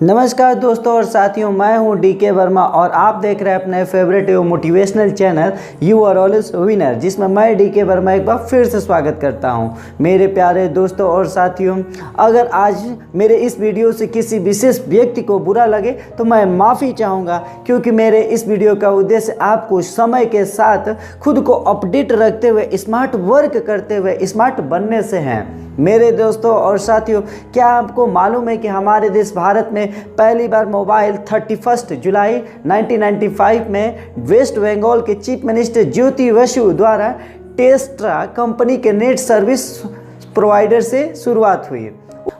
नमस्कार दोस्तों और साथियों, मैं हूं डीके वर्मा और आप देख रहे हैं अपने favourite motivational channel you are always winner, जिसमें मैं डीके वर्मा एक बार फिर से स्वागत करता हूं। मेरे प्यारे दोस्तों और साथियों, अगर आज मेरे इस वीडियो से किसी विशेष व्यक्ति को बुरा लगे तो मैं माफ़ी चाहूँगा, क्योंकि मेरे इस वीडियो का उद्देश्य आपको समय के साथ खुद को अपडेट रखते हुए स्मार्ट वर्क करते हुए स्मार्ट बनने से है। मेरे दोस्तों और साथियों, क्या आपको मालूम है कि हमारे देश भारत में पहली बार मोबाइल 31 जुलाई 1995 में वेस्ट बंगाल के चीफ मिनिस्टर ज्योति बसु द्वारा टेस्ट्रा कंपनी के नेट सर्विस प्रोवाइडर से शुरुआत हुई।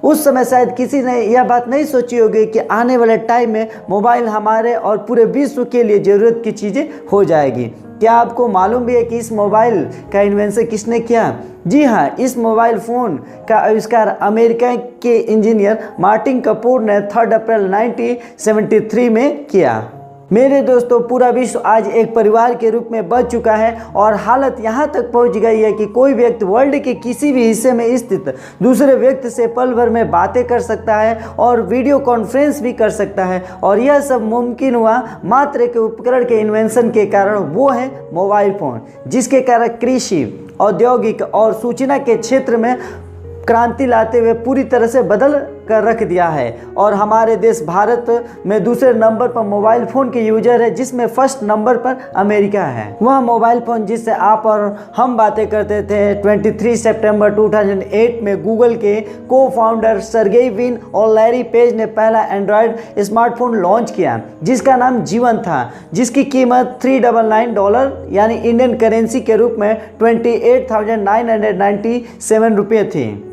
उस समय शायद किसी ने यह बात नहीं सोची होगी कि आने वाले टाइम में मोबाइल हमारे और पूरे विश्व के लिए ज़रूरत की चीज़ें हो जाएगी। क्या आपको मालूम भी है कि इस मोबाइल का इन्वेंशन किसने किया? जी हाँ, इस मोबाइल फ़ोन का आविष्कार अमेरिका के इंजीनियर मार्टिन कपूर ने 3 अप्रैल 1973 में किया। मेरे दोस्तों, पूरा विश्व आज एक परिवार के रूप में बच चुका है और हालत यहाँ तक पहुँच गई है कि कोई व्यक्ति वर्ल्ड के किसी भी हिस्से में स्थित दूसरे व्यक्ति से पल भर में बातें कर सकता है और वीडियो कॉन्फ्रेंस भी कर सकता है। और यह सब मुमकिन हुआ मात्र एक उपकरण के इन्वेंशन के कारण, वो है मोबाइल फ़ोन, जिसके कारण कृषि, औद्योगिक और सूचना के क्षेत्र में क्रांति लाते हुए पूरी तरह से बदल कर रख दिया है। और हमारे देश भारत में दूसरे नंबर पर मोबाइल फ़ोन के यूजर है, जिसमें फर्स्ट नंबर पर अमेरिका है। वह मोबाइल फ़ोन जिससे आप और हम बातें करते थे, 23 सितंबर 2008 में गूगल के को फाउंडर सर्गेई ब्रिन और लैरी पेज ने पहला एंड्रॉयड स्मार्टफोन लॉन्च किया, जिसका नाम जीवन था, जिसकी कीमत $399 यानी इंडियन करेंसी के रूप में 28,997 रुपये थी।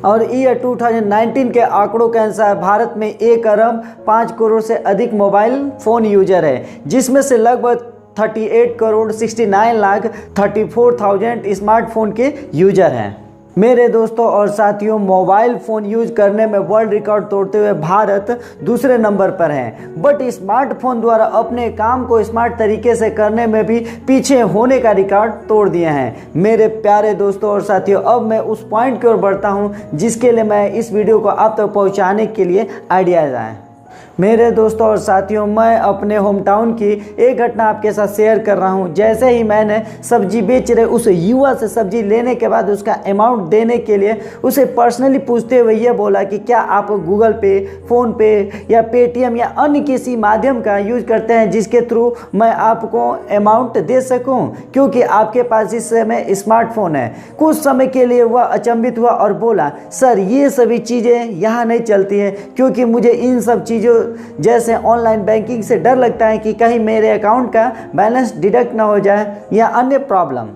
और ईयर 2019 के आंकड़ों के अनुसार भारत में 1 अरब 5 करोड़ से अधिक मोबाइल फ़ोन यूजर है, जिसमें से लगभग 38 करोड़ 69 लाख 34,000 स्मार्टफोन के यूजर हैं। मेरे दोस्तों और साथियों, मोबाइल फ़ोन यूज करने में वर्ल्ड रिकॉर्ड तोड़ते हुए भारत दूसरे नंबर पर है, बट स्मार्टफोन द्वारा अपने काम को स्मार्ट तरीके से करने में भी पीछे होने का रिकॉर्ड तोड़ दिए हैं। मेरे प्यारे दोस्तों और साथियों, अब मैं उस पॉइंट की ओर बढ़ता हूँ जिसके लिए मैं इस वीडियो को आप तक पहुँचाने के लिए आइडियाज़ आए। मेरे दोस्तों और साथियों, मैं अपने होम टाउन की एक घटना आपके साथ शेयर कर रहा हूं। जैसे ही मैंने सब्जी बेच रहे उस युवा से सब्जी लेने के बाद उसका अमाउंट देने के लिए उसे पर्सनली पूछते हुए ये बोला कि क्या आप गूगल पे, फ़ोन पे या पेटीएम या अन्य किसी माध्यम का यूज करते हैं जिसके थ्रू मैं आपको अमाउंट दे सकूं, क्योंकि आपके पास इस समय स्मार्टफोन है। कुछ समय के लिए वह अचंभित हुआ और बोला, सर ये सभी चीज़ें यहाँ नहीं चलती हैं, क्योंकि मुझे इन सब चीज़ों जैसे ऑनलाइन बैंकिंग से डर लगता है कि कहीं मेरे अकाउंट का बैलेंस डिडक्ट ना हो जाए या अन्य प्रॉब्लम।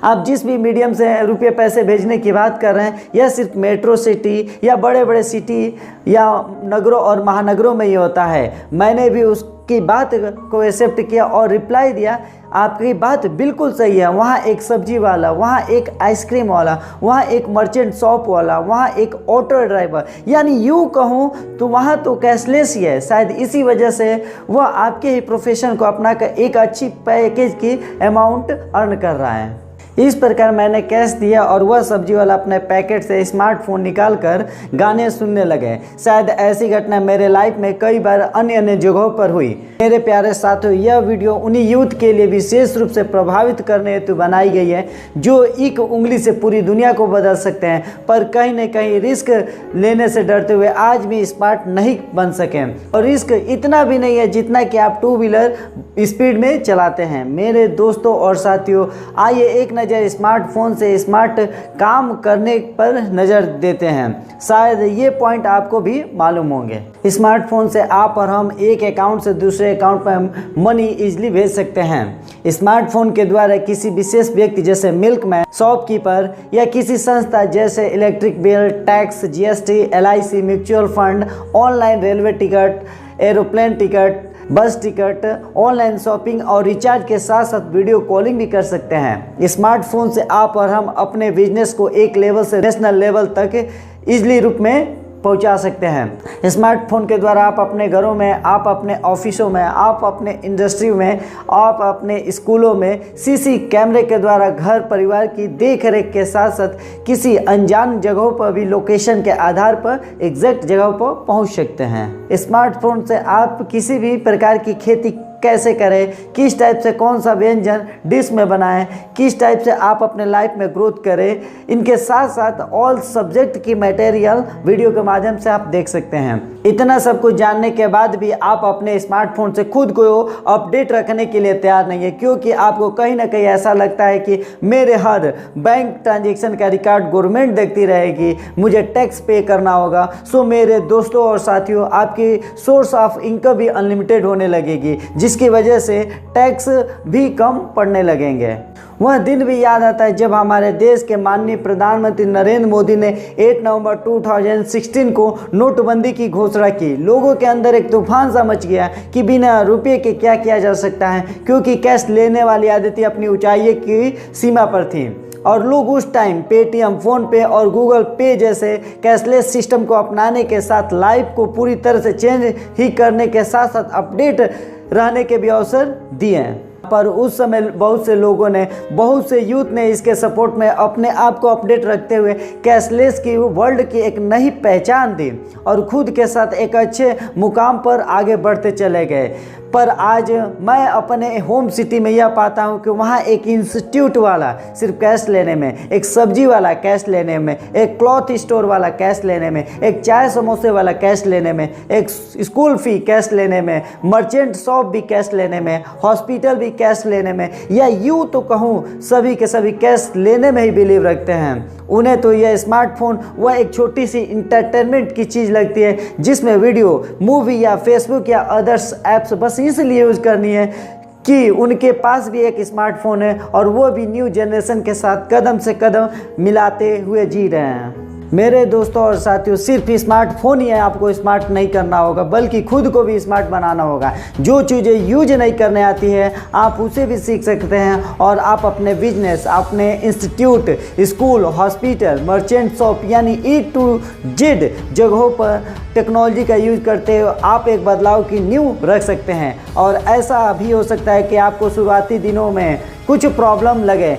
आप जिस भी मीडियम से रुपये पैसे भेजने की बात कर रहे हैं, यह सिर्फ मेट्रो सिटी या बड़े बड़े सिटी या नगरों और महानगरों में ही होता है। मैंने भी उसकी बात को एक्सेप्ट किया और रिप्लाई दिया, आपकी बात बिल्कुल सही है। वहाँ एक सब्जी वाला, वहाँ एक आइसक्रीम वाला, वहाँ एक मर्चेंट शॉप वाला, वहाँ एक ऑटो ड्राइवर, यानी यूँ कहूँ तो वहाँ तो कैशलेस ही है। शायद इसी वजह से वह आपके ही प्रोफेशन को अपना कर एक अच्छी पैकेज की अमाउंट अर्न कर रहा है। इस प्रकार मैंने कैश दिया और वह सब्जी वाला अपने पैकेट से स्मार्टफोन निकाल कर गाने सुनने लगे। शायद ऐसी घटना मेरे लाइफ में कई बार अन्य अन्य जगहों पर हुई। मेरे प्यारे साथियों, यह वीडियो उन्हीं यूथ के लिए विशेष रूप से प्रभावित करने हेतु बनाई गई है जो एक उंगली से पूरी दुनिया को बदल सकते हैं, पर कहीं न कहीं रिस्क लेने से डरते हुए आज भी स्मार्ट नहीं बन सके। और रिस्क इतना भी नहीं है जितना कि आप 2 व्हीलर स्पीड में चलाते हैं। मेरे दोस्तों और साथियों, आइए एक नज़र स्मार्टफोन से स्मार्ट काम करने पर नज़र देते हैं। शायद ये पॉइंट आपको भी मालूम होंगे। स्मार्टफोन से आप और हम एक अकाउंट से दूसरे अकाउंट पर मनी इजीली भेज सकते हैं। स्मार्टफोन के द्वारा किसी विशेष व्यक्ति जैसे मिल्कमैन, शॉपकीपर या किसी संस्था जैसे electric bill, tax, GST, LIC, mutual fund, online railway ticket, aeroplane ticket, बस टिकट, ऑनलाइन शॉपिंग और रिचार्ज के साथ साथ वीडियो कॉलिंग भी कर सकते हैं। स्मार्टफोन से आप और हम अपने बिजनेस को एक लेवल से नेशनल लेवल तक इजली रूप में पहुंचा सकते हैं। स्मार्टफोन के द्वारा आप अपने घरों में, आप अपने ऑफिसों में, आप अपने इंडस्ट्री में, आप अपने स्कूलों में सीसी कैमरे के द्वारा घर परिवार की देख रेख के साथ साथ किसी अनजान जगहों पर भी लोकेशन के आधार पर एग्जैक्ट जगहों पर पहुंच सकते हैं। स्मार्टफोन से आप किसी भी प्रकार की खेती कैसे करें, किस टाइप से कौन सा व्यंजन डिश में बनाएं, किस टाइप से आप अपने लाइफ में ग्रोथ करें, इनके साथ साथ ऑल सब्जेक्ट की मटेरियल वीडियो के माध्यम से आप देख सकते हैं। इतना सब कुछ जानने के बाद भी आप अपने स्मार्टफोन से खुद को अपडेट रखने के लिए तैयार नहीं है, क्योंकि आपको कहीं ना कहीं ऐसा लगता है कि मेरे हर बैंक ट्रांजेक्शन का रिकॉर्ड गवर्नमेंट देखती रहेगी, मुझे टैक्स पे करना होगा। सो मेरे दोस्तों और साथियों, आपकी सोर्स ऑफ इनकम भी अनलिमिटेड होने लगेगी, जिसकी वजह से टैक्स भी कम पड़ने लगेंगे। वह दिन भी याद आता है जब हमारे देश के माननीय प्रधानमंत्री नरेंद्र मोदी ने 8 नवंबर 2016 को नोटबंदी की घोषणा की। लोगों के अंदर एक तूफान सा मच गया कि बिना रुपये के क्या किया जा सकता है, क्योंकि कैश लेने वाली आदतें अपनी ऊंचाई की सीमा पर थी और लोग उस टाइम पेटीएम, फ़ोन पे और गूगल पे जैसे कैशलेस सिस्टम को अपनाने के साथ लाइफ को पूरी तरह से चेंज ही करने के साथ साथ अपडेट रहने के भी अवसर दिए हैं। पर उस समय बहुत से लोगों ने, बहुत से यूथ ने इसके सपोर्ट में अपने आप को अपडेट रखते हुए कैशलेस की वर्ल्ड की एक नई पहचान दी और खुद के साथ एक अच्छे मुकाम पर आगे बढ़ते चले गए। पर आज मैं अपने होम सिटी में यह पाता हूँ कि वहाँ एक इंस्टीट्यूट वाला सिर्फ कैश लेने में, एक सब्जी वाला कैश लेने में, एक क्लॉथ स्टोर वाला कैश लेने में, एक चाय समोसे वाला कैश लेने में, एक स्कूल फी कैश लेने में, मर्चेंट शॉप भी कैश लेने में, हॉस्पिटल भी कैश लेने में, या यूँ तो कहूँ सभी के सभी कैश लेने में ही बिलीव रखते हैं। उन्हें तो यह स्मार्टफोन वह एक छोटी सी इंटरटेनमेंट की चीज़ लगती है, जिसमें वीडियो, मूवी या फेसबुक या अदर्स ऐप्स बस इसलिए यूज़ करनी है कि उनके पास भी एक स्मार्टफोन है और वो भी न्यू जनरेशन के साथ कदम से कदम मिलाते हुए जी रहे हैं। मेरे दोस्तों और साथियों, सिर्फ स्मार्टफोन ही है आपको स्मार्ट नहीं करना होगा, बल्कि खुद को भी स्मार्ट बनाना होगा। जो चीज़ें यूज नहीं करने आती है आप उसे भी सीख सकते हैं और आप अपने बिजनेस, अपने institute, school, hospital, merchant shop यानी E to Z जगहों पर टेक्नोलॉजी का यूज करते हुए आप एक बदलाव की नींव रख सकते हैं। और ऐसा भी हो सकता है कि आपको शुरुआती दिनों में कुछ प्रॉब्लम लगे,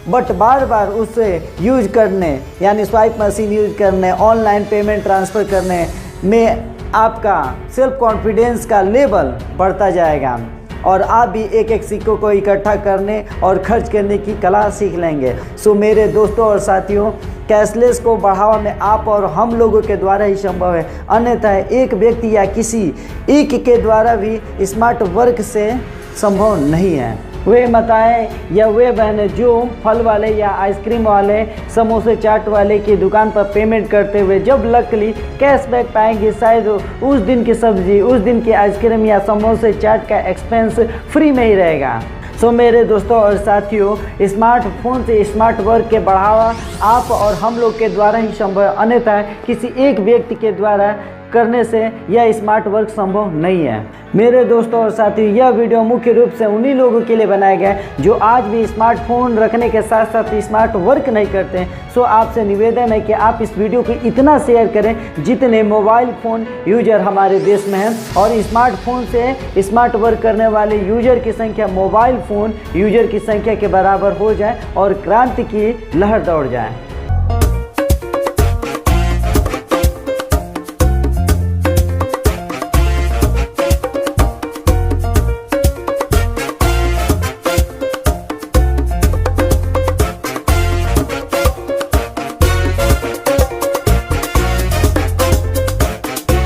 बट बार बार उसे यूज करने यानी स्वाइप मशीन यूज करने, ऑनलाइन पेमेंट ट्रांसफ़र करने में आपका सेल्फ कॉन्फिडेंस का लेवल बढ़ता जाएगा और आप भी एक एक सिक्कों को इकट्ठा करने और खर्च करने की कला सीख लेंगे। सो मेरे दोस्तों और साथियों, कैशलेस को बढ़ावा में आप और हम लोगों के द्वारा ही संभव है, अन्यथा एक व्यक्ति या किसी एक के द्वारा भी स्मार्ट वर्क से संभव नहीं है। वे माताएं या वे बहनें जो फल वाले या आइसक्रीम वाले, समोसे चाट वाले की दुकान पर पेमेंट करते हुए जब लकली कैशबैक पाएंगे, शायद उस दिन की सब्जी, उस दिन की आइसक्रीम या समोसे चाट का एक्सपेंस फ्री में ही रहेगा। सो मेरे दोस्तों और साथियों, स्मार्टफोन से स्मार्ट वर्क के बढ़ावा आप और हम लोग के द्वारा ही संभव है, अन्यथा किसी एक व्यक्ति के द्वारा करने से यह स्मार्ट वर्क संभव नहीं है। मेरे दोस्तों और साथियों, यह वीडियो मुख्य रूप से उन्हीं लोगों के लिए बनाया गया है जो आज भी स्मार्टफोन रखने के साथ साथ स्मार्ट वर्क नहीं करते हैं। सो आपसे निवेदन है कि आप इस वीडियो को इतना शेयर करें जितने मोबाइल फ़ोन यूजर हमारे देश में हैं और स्मार्टफोन से स्मार्ट वर्क करने वाले यूजर की संख्या मोबाइल फ़ोन यूजर की संख्या के बराबर हो जाए और क्रांति की लहर दौड़ जाए।